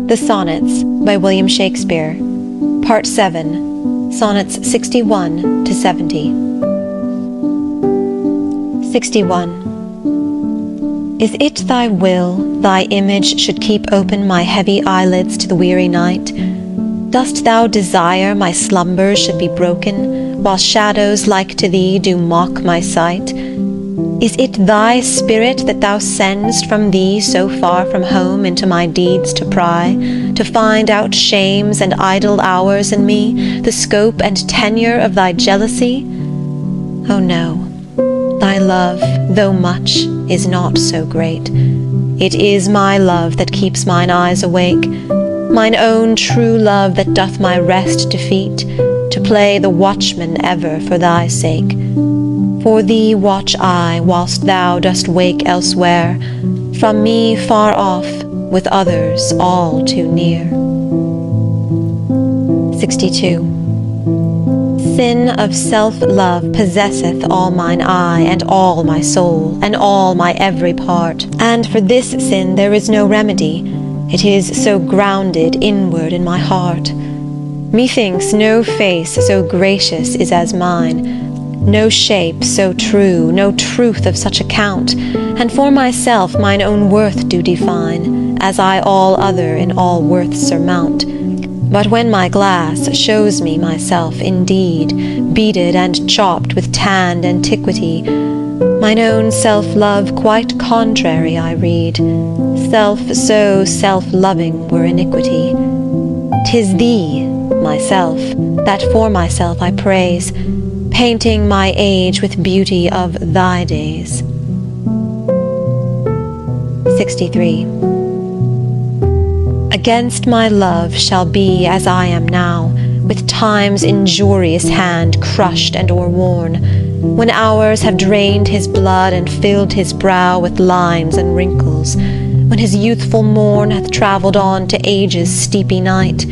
The Sonnets by William Shakespeare, Part 7, Sonnets 61 to 70. 61. Is it thy will, thy image should keep open my heavy eyelids to the weary night? Dost thou desire my slumbers should be broken, while shadows like to thee do mock my sight? Is it thy spirit that thou send'st from thee so far from home into my deeds to pry, to find out shames and idle hours in me, the scope and tenure of thy jealousy? Oh no, thy love, though much, is not so great. It is my love that keeps mine eyes awake, mine own true love that doth my rest defeat, to play the watchman ever for thy sake. For thee watch I, whilst thou dost wake elsewhere, from me far off, with others all too near. 62. Sin of self-love possesseth all mine eye, and all my soul, and all my every part. And for this sin there is no remedy, it is so grounded inward in my heart. Methinks no face so gracious is as mine, no shape so true, no truth of such account, and for myself mine own worth do define, as I all other in all worth surmount. But when my glass shows me myself indeed, beaded and chopped with tanned antiquity, mine own self-love quite contrary I read, self so self-loving were iniquity. 'Tis thee, myself, that for myself I praise, painting my age with beauty of thy days. 63. Against my love shall be as I am now, with time's injurious hand crushed and o'erworn, when hours have drained his blood and filled his brow with lines and wrinkles, when his youthful morn hath travelled on to age's steepy night,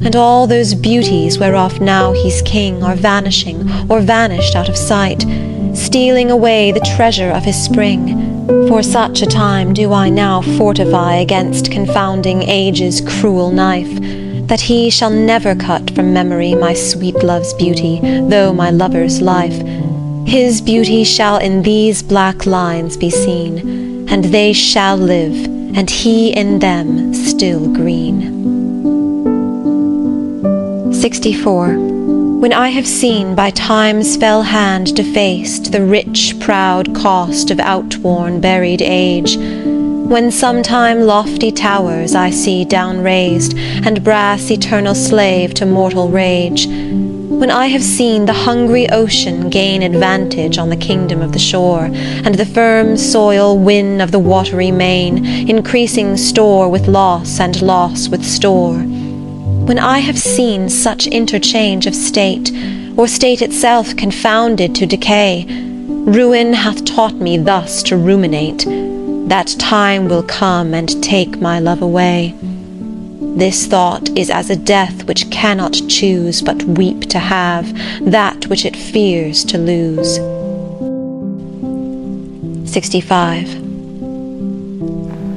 and all those beauties whereof now he's king are vanishing or vanished out of sight, stealing away the treasure of his spring. For such a time do I now fortify against confounding age's cruel knife, that he shall never cut from memory my sweet love's beauty, though my lover's life. His beauty shall in these black lines be seen, and they shall live, and he in them still green. 64. When I have seen by time's fell hand defaced the rich proud cost of outworn buried age, when sometime lofty towers I see down raised, and brass eternal slave to mortal rage, when I have seen the hungry ocean gain advantage on the kingdom of the shore, and the firm soil win of the watery main, increasing store with loss and loss with store, when I have seen such interchange of state, or state itself confounded to decay, ruin hath taught me thus to ruminate, that time will come and take my love away. This thought is as a death which cannot choose but weep to have that which it fears to lose. 65.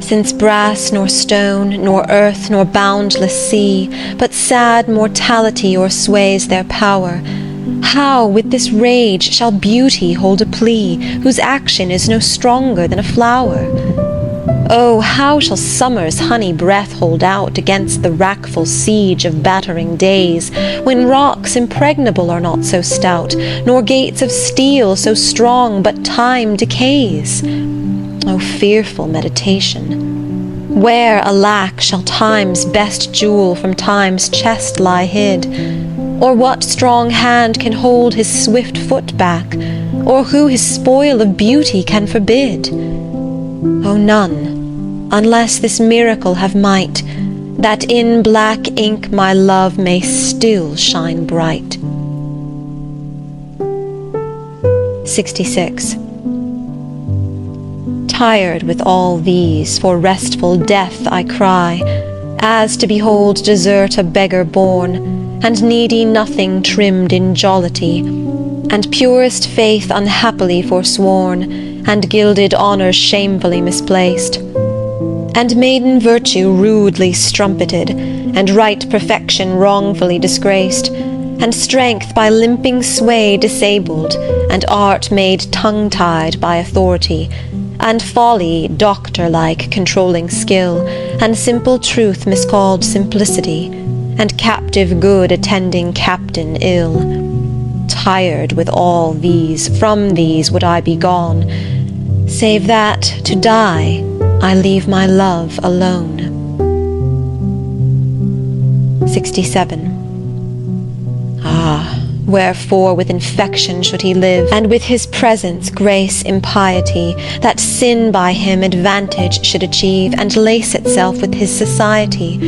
Since brass nor stone, nor earth nor boundless sea, but sad mortality o'ersways their power, how with this rage shall beauty hold a plea, whose action is no stronger than a flower? Oh, how shall summer's honey breath hold out against the wrackful siege of battering days, when rocks impregnable are not so stout, nor gates of steel so strong, but time decays? O fearful meditation! Where, alack, shall time's best jewel from time's chest lie hid? Or what strong hand can hold his swift foot back? Or who his spoil of beauty can forbid? O none, unless this miracle have might, that in black ink my love may still shine bright. 66. Tired with all these, for restful death I cry, as to behold desert a beggar born, and needy nothing trimmed in jollity, and purest faith unhappily forsworn, and gilded honour shamefully misplaced. and maiden virtue rudely strumpeted, and right perfection wrongfully disgraced, and strength by limping sway disabled, and art made tongue-tied by authority, and folly doctor-like controlling skill, and simple truth miscalled simplicity, and captive good attending captain ill. Tired with all these, from these would I be gone, save that, to die, I leave my love alone. 67. Ah, wherefore with infection should he live, and with his presence grace impiety, that sin by him advantage should achieve, and lace itself with his society?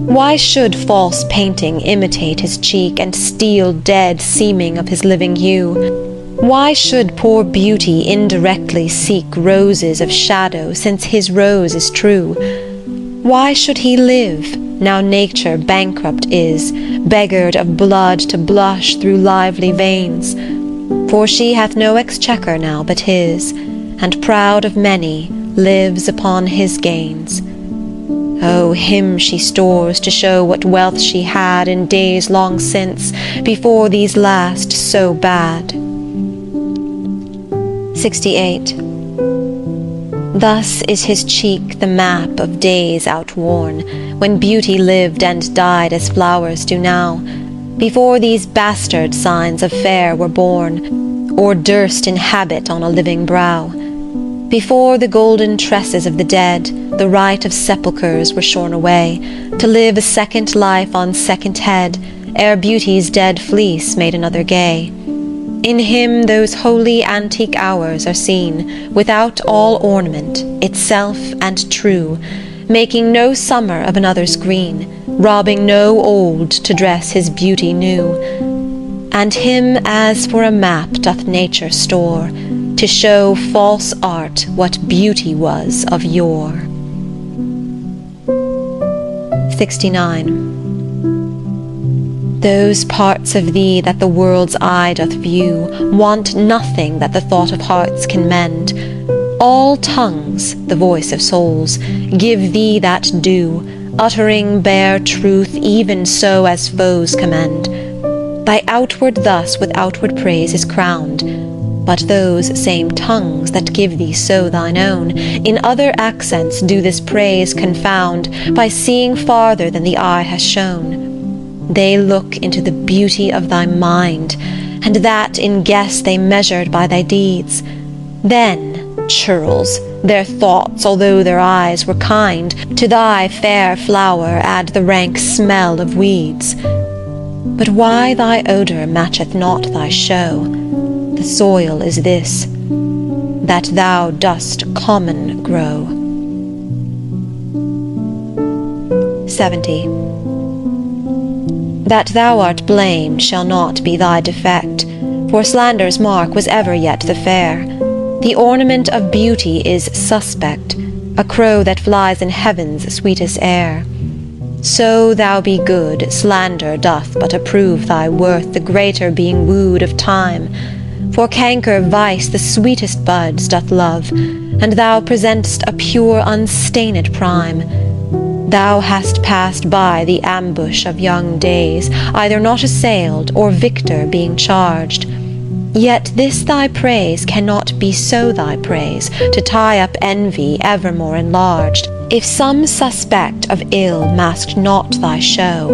Why should false painting imitate his cheek, and steal dead seeming of his living hue? Why should poor beauty indirectly seek roses of shadow, since his rose is true? Why should he live, now nature bankrupt is, beggared of blood to blush through lively veins? For she hath no exchequer now but his, and proud of many, lives upon his gains. Oh, him she stores to show what wealth she had in days long since, before these last so bad. 68. Thus is his cheek the map of days outworn, when beauty lived and died as flowers do now, before these bastard signs of fair were born, or durst inhabit on a living brow. Before the golden tresses of the dead, the right of sepulchres were shorn away, to live a second life on second head, ere beauty's dead fleece made another gay. In him those holy antique hours are seen, without all ornament, itself and true, making no summer of another's green, robbing no old to dress his beauty new. And him as for a map doth nature store, to show false art what beauty was of yore. 69. Those parts of thee that the world's eye doth view want nothing that the thought of hearts can mend. All tongues, the voice of souls, give thee that due, uttering bare truth even so as foes commend. Thy outward thus with outward praise is crowned, but those same tongues that give thee so thine own, in other accents do this praise confound, by seeing farther than the eye has shown. They look into the beauty of thy mind, and that in guess they measured by thy deeds. Then, churls, their thoughts, although their eyes were kind, to thy fair flower add the rank smell of weeds. But why thy odour matcheth not thy show? The soil is this, that thou dost common grow. 70. That thou art blamed shall not be thy defect, for slander's mark was ever yet the fair. The ornament of beauty is suspect, a crow that flies in heaven's sweetest air. So thou be good, slander doth but approve thy worth, the greater being wooed of time. For canker vice the sweetest buds doth love, and thou present'st a pure unstained prime. Thou hast passed by the ambush of young days, either not assailed, or victor being charged. Yet this thy praise cannot be so thy praise, to tie up envy evermore enlarged. If some suspect of ill masked not thy show,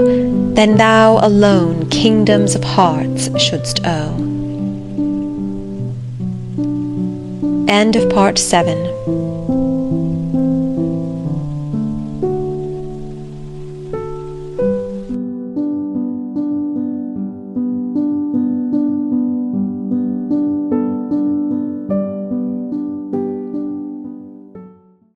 then thou alone kingdoms of hearts shouldst owe. End of Part 7.